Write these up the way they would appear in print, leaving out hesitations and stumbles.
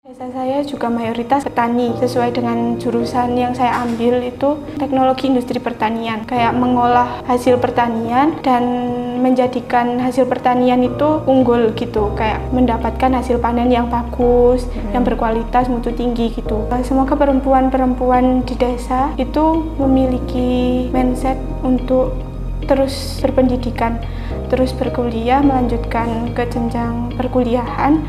Desa saya juga mayoritas petani, sesuai dengan jurusan yang saya ambil itu teknologi industri pertanian, kayak mengolah hasil pertanian dan menjadikan hasil pertanian itu unggul gitu, kayak mendapatkan hasil panen yang bagus, yang berkualitas, mutu tinggi gitu. Semoga perempuan-perempuan di desa itu memiliki mindset untuk terus berpendidikan, terus berkuliah, melanjutkan ke jenjang perkuliahan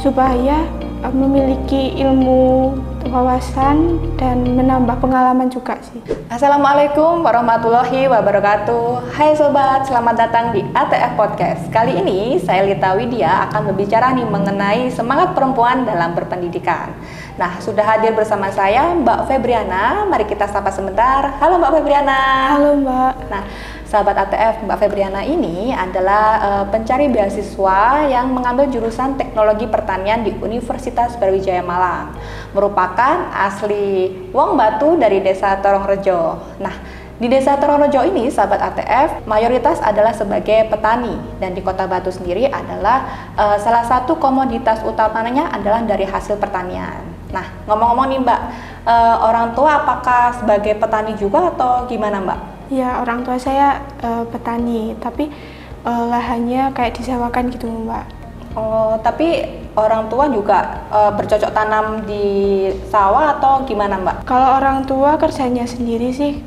supaya memiliki ilmu, wawasan, dan menambah pengalaman juga sih. Assalamualaikum warahmatullahi wabarakatuh. Hai sobat, selamat datang di ATF Podcast. Kali ini saya Lita Widya akan berbicara mengenai semangat perempuan dalam berpendidikan. Nah, sudah hadir bersama saya Mbak Febriana. Mari kita sapa sebentar. Halo Mbak Febriana. Halo Mbak. Nah, sahabat ATF, Mbak Febriana ini adalah pencari beasiswa yang mengambil jurusan teknologi pertanian di Universitas Brawijaya Malang. Merupakan asli Wong Batu dari Desa Torongrejo. Nah, di Desa Torongrejo ini, sahabat ATF, mayoritas adalah sebagai petani. Dan di Kota Batu sendiri adalah salah satu komoditas utamanya adalah dari hasil pertanian. Nah, ngomong-ngomong nih Mbak, orang tua apakah sebagai petani juga atau gimana Mbak? Ya, orang tua saya petani, tapi lahannya kayak disewakan gitu Mbak. Oh, tapi orang tua juga bercocok tanam di sawah atau gimana Mbak? Kalau orang tua kerjanya sendiri sih,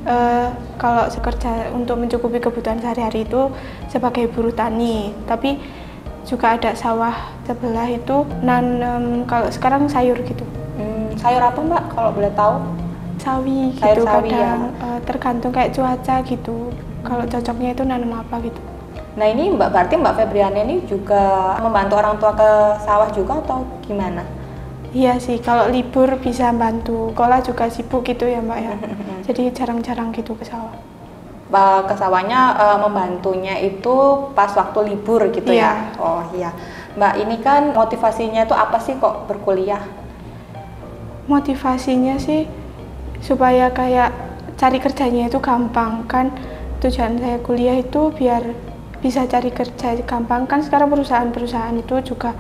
kalau kerja untuk mencukupi kebutuhan sehari-hari itu sebagai buruh tani, tapi juga ada sawah sebelah itu nanam, kalau sekarang sayur gitu. Sayur apa Mbak kalau boleh tahu? Sawi Sayur gitu, sawi, kadang ya. Tergantung kayak cuaca gitu, kalau cocoknya itu nanam apa gitu. Nah ini Mbak, berarti Mbak Febriana ini juga membantu orang tua ke sawah juga atau gimana? Iya sih, kalau libur bisa bantu, sekolah juga sibuk gitu ya Mbak ya, jadi jarang-jarang gitu ke sawah. Ke sawahnya membantunya itu pas waktu libur gitu ya? Oh iya. Mbak, ini kan motivasinya itu apa sih kok berkuliah? Motivasinya sih supaya kayak cari kerjanya itu gampang kan, tujuan saya kuliah itu biar bisa cari kerja gampang kan. Sekarang perusahaan-perusahaan itu juga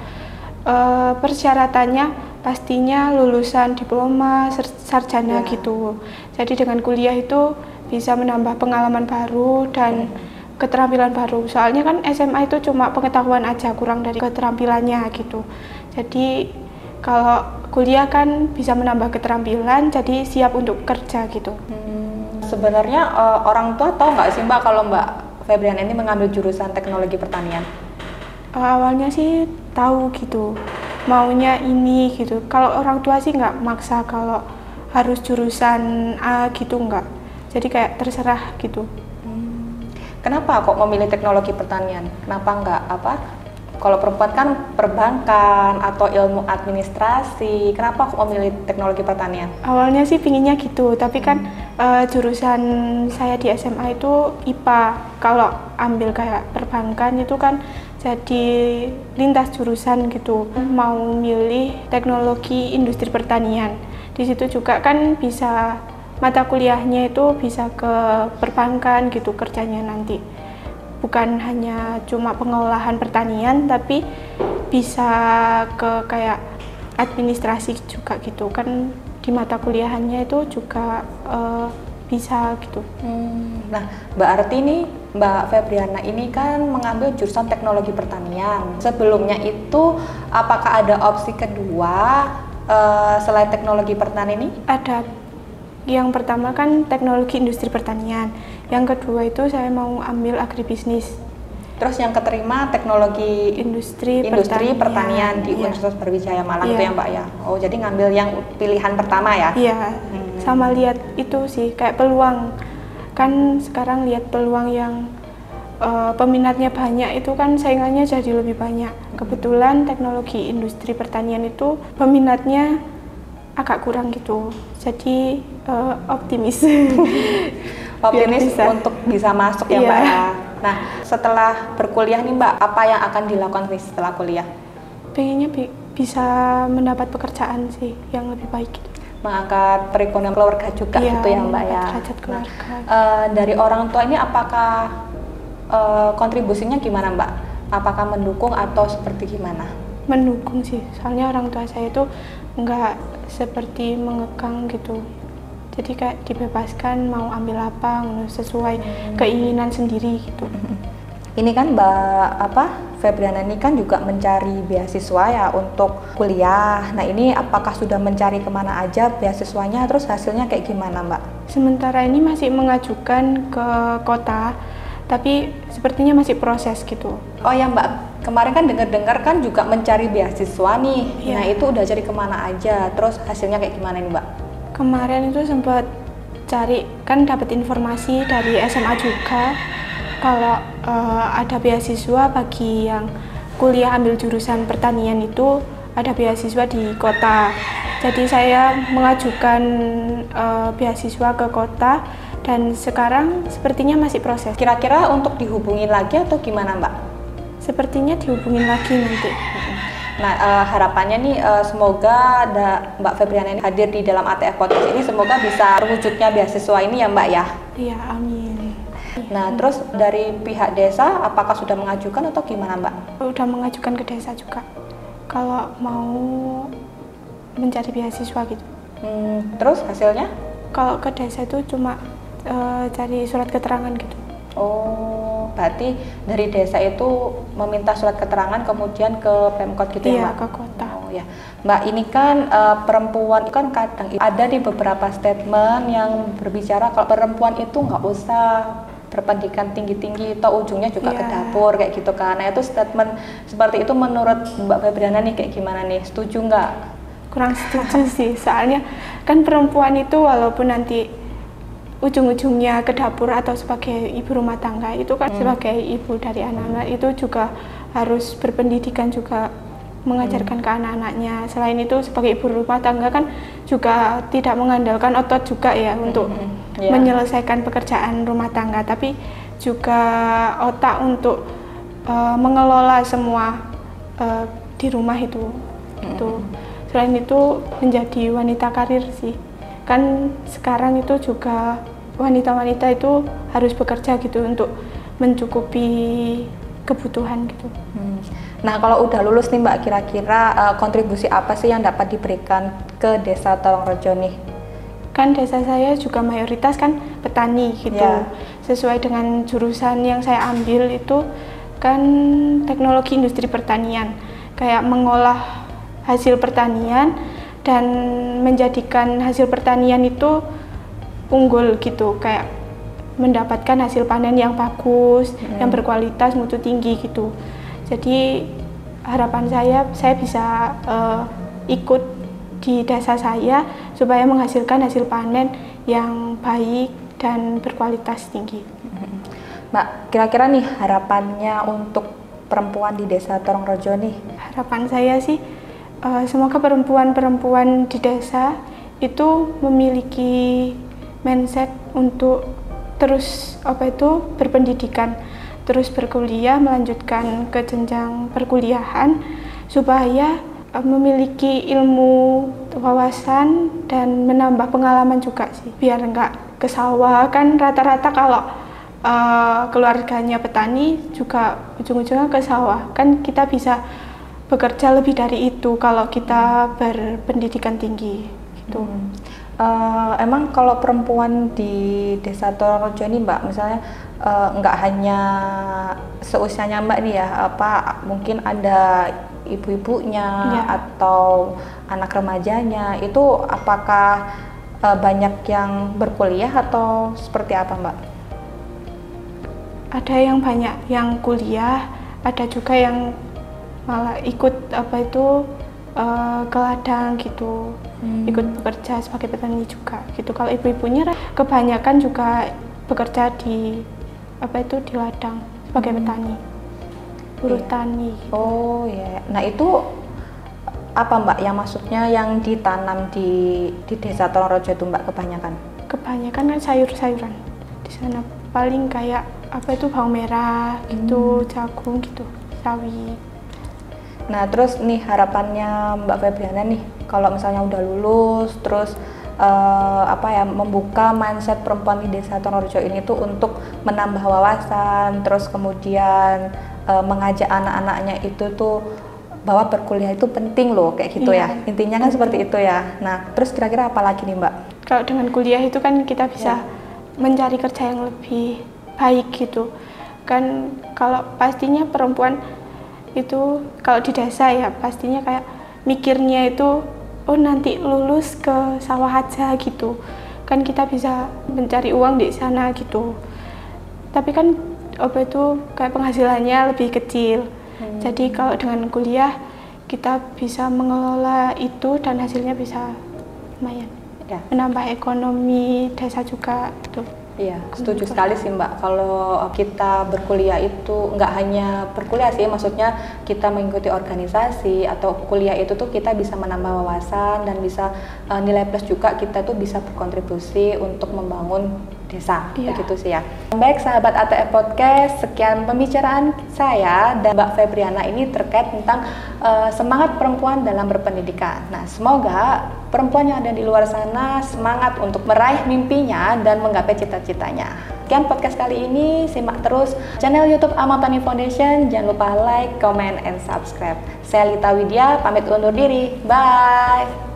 persyaratannya pastinya lulusan diploma sarjana gitu, jadi dengan kuliah itu bisa menambah pengalaman baru dan keterampilan baru, soalnya kan SMA itu cuma pengetahuan aja, kurang dari keterampilannya gitu. Jadi kalau kuliah kan bisa menambah keterampilan, jadi siap untuk kerja gitu. Sebenarnya orang tua tahu nggak sih Mbak kalau Mbak Febriana ini mengambil jurusan teknologi pertanian? Awalnya sih tahu gitu, maunya ini gitu. Kalau orang tua sih nggak maksa kalau harus jurusan A gitu, nggak. Jadi kayak terserah gitu. Kenapa kok memilih teknologi pertanian? Kenapa nggak apa? Kalau perempuan kan perbankan atau ilmu administrasi, kenapa kok memilih teknologi pertanian? Awalnya sih pinginnya gitu, tapi kan jurusan saya di SMA itu IPA. Kalau ambil kayak perbankan itu kan jadi lintas jurusan gitu. Mau milih teknologi industri pertanian. Di situ juga kan bisa mata kuliahnya itu bisa ke perbankan gitu kerjanya nanti. Bukan hanya cuma pengolahan pertanian, tapi bisa ke kayak administrasi juga gitu kan, di mata kuliahannya itu juga bisa gitu. Nah, berarti nih Mbak Febriana ini kan mengambil jurusan teknologi pertanian. Sebelumnya itu apakah ada opsi kedua selain teknologi pertanian ini? Ada. Yang pertama kan teknologi industri pertanian, yang kedua itu saya mau ambil agribisnis. Terus yang keterima teknologi industri pertanian di Universitas Brawijaya Malang itu ya Mbak ya? Oh, jadi ngambil yang pilihan pertama ya? Iya, sama lihat itu sih kayak peluang, kan sekarang lihat peluang yang peminatnya banyak itu kan saingannya jadi lebih banyak. Kebetulan teknologi industri pertanian itu peminatnya agak kurang gitu, jadi optimis. Optimis untuk bisa masuk ya Mbak ya. Nah, setelah berkuliah nih Mbak, apa yang akan dilakukan nih setelah kuliah? Pengennya bisa mendapat pekerjaan sih yang lebih baik gitu. Mengangkat perekonomian keluarga juga gitu ya Mbak ya. Derajat keluarga. Dari orang tua ini apakah kontribusinya gimana Mbak? Apakah mendukung atau seperti gimana? Mendukung sih, soalnya orang tua saya itu nggak seperti mengekang gitu. Jadi kayak dibebaskan mau ambil apa sesuai keinginan sendiri gitu. Ini kan Mbak Febriana ini kan juga mencari beasiswa ya untuk kuliah. Nah ini apakah sudah mencari kemana aja beasiswanya, terus hasilnya kayak gimana Mbak? Sementara ini masih mengajukan ke kota, tapi sepertinya masih proses gitu. Oh ya Mbak, kemarin kan dengar-dengar kan juga mencari beasiswa nih. Iya. Nah itu udah cari kemana aja, terus hasilnya kayak gimana nih Mbak? Kemarin itu sempat cari, kan dapat informasi dari SMA juga kalau ada beasiswa bagi yang kuliah ambil jurusan pertanian itu ada beasiswa di kota. Jadi saya mengajukan beasiswa ke kota dan sekarang sepertinya masih proses. Kira-kira untuk dihubungin lagi atau gimana Mbak? Sepertinya dihubungin lagi nanti. Nah harapannya nih semoga Mbak Febriana ini hadir di dalam ATF Podcast ini semoga bisa terwujudnya beasiswa ini ya Mbak ya. Iya, amin. Nah terus dari pihak desa apakah sudah mengajukan atau gimana Mbak? Udah mengajukan ke desa juga kalau mau mencari beasiswa gitu. Terus hasilnya? Kalau ke desa itu cuma cari surat keterangan gitu. Oh, berarti dari desa itu meminta surat keterangan kemudian ke Pemkot gitu ya Mbak? Iya, ke kota. Oh ya, Mbak ini kan perempuan kan kadang ada di beberapa statement yang berbicara kalau perempuan itu nggak usah berpendidikan tinggi-tinggi atau ujungnya juga ke dapur kayak gitu kan. Nah itu statement seperti itu menurut Mbak Febriana nih kayak gimana nih? Setuju nggak? Kurang setuju sih, soalnya kan perempuan itu walaupun nanti ujung-ujungnya ke dapur atau sebagai ibu rumah tangga itu kan sebagai ibu dari anak-anak itu juga harus berpendidikan juga mengajarkan ke anak-anaknya. Selain itu sebagai ibu rumah tangga kan juga tidak mengandalkan otot juga ya untuk menyelesaikan pekerjaan rumah tangga, tapi juga otak untuk mengelola semua di rumah itu. Selain itu menjadi wanita karir sih. Kan sekarang itu juga wanita-wanita itu harus bekerja gitu untuk mencukupi kebutuhan gitu. Nah kalau udah lulus nih Mbak, kira-kira kontribusi apa sih yang dapat diberikan ke Desa Tolongrejo nih? Kan desa saya juga mayoritas kan petani gitu. Sesuai dengan jurusan yang saya ambil itu kan teknologi industri pertanian, kayak mengolah hasil pertanian dan menjadikan hasil pertanian itu unggul gitu, kayak mendapatkan hasil panen yang bagus, yang berkualitas, mutu tinggi gitu. Jadi harapan saya bisa ikut di desa saya supaya menghasilkan hasil panen yang baik dan berkualitas tinggi. Mbak, kira-kira nih harapannya untuk perempuan di Desa Tolongrejo nih? Harapan saya sih semoga perempuan-perempuan di desa itu memiliki mindset untuk terus berpendidikan, terus berkuliah, melanjutkan ke jenjang perkuliahan supaya memiliki ilmu, wawasan dan menambah pengalaman juga sih, biar nggak ke sawah. Kan rata-rata kalau keluarganya petani juga ujung-ujungnya ke sawah. Kan kita bisa bekerja lebih dari itu kalau kita berpendidikan tinggi gitu. Emang kalau perempuan di Desa Tolongrejo ini Mbak, misalnya nggak hanya seusianya Mbak nih ya, mungkin ada ibu-ibunya atau anak remajanya, itu apakah banyak yang berkuliah atau seperti apa Mbak? Ada yang banyak yang kuliah, ada juga yang malah ikut ke ladang gitu, ikut bekerja sebagai petani juga gitu. Kalau ibu-ibunya kebanyakan juga bekerja di di ladang sebagai petani, buruh tani. Oh ya, nah itu apa Mbak yang maksudnya yang ditanam di Desa Tolongrejo itu Mbak kebanyakan? Kebanyakan kan sayur-sayuran di sana, paling kayak bawang merah gitu, jagung gitu, sawi. Nah terus nih harapannya Mbak Febriana nih, kalau misalnya udah lulus terus membuka mindset perempuan di Desa Tolongrejo ini tuh untuk menambah wawasan, terus kemudian mengajak anak-anaknya itu tuh bahwa perkuliahan itu penting loh, kayak gitu ya. Intinya kan seperti itu ya. Nah, terus kira-kira apa lagi nih Mbak? Kalau dengan kuliah itu kan kita bisa mencari kerja yang lebih baik gitu. Kan kalau pastinya perempuan itu kalau di desa ya pastinya kayak mikirnya itu oh nanti lulus ke sawah aja gitu. Kan kita bisa mencari uang di sana gitu. Tapi kan apa itu kayak penghasilannya lebih kecil. Jadi kalau dengan kuliah kita bisa mengelola itu dan hasilnya bisa lumayan. Ya. Menambah ekonomi desa juga gitu. Iya, setuju sekali sih Mbak. Kalau kita berkuliah itu nggak hanya berkuliah sih, maksudnya kita mengikuti organisasi atau kuliah itu tuh kita bisa menambah wawasan dan bisa nilai plus juga, kita tuh bisa berkontribusi untuk membangun desa, begitu sih ya. Baik sahabat ATF Podcast, sekian pembicaraan saya dan Mbak Febriana ini terkait tentang semangat perempuan dalam berpendidikan. Nah, semoga perempuan yang ada di luar sana semangat untuk meraih mimpinya dan menggapai cita-citanya. Sekian podcast kali ini, simak terus channel YouTube Amal Tani Foundation. Jangan lupa like, comment, and subscribe. Saya Lita Widya, pamit undur diri. Bye!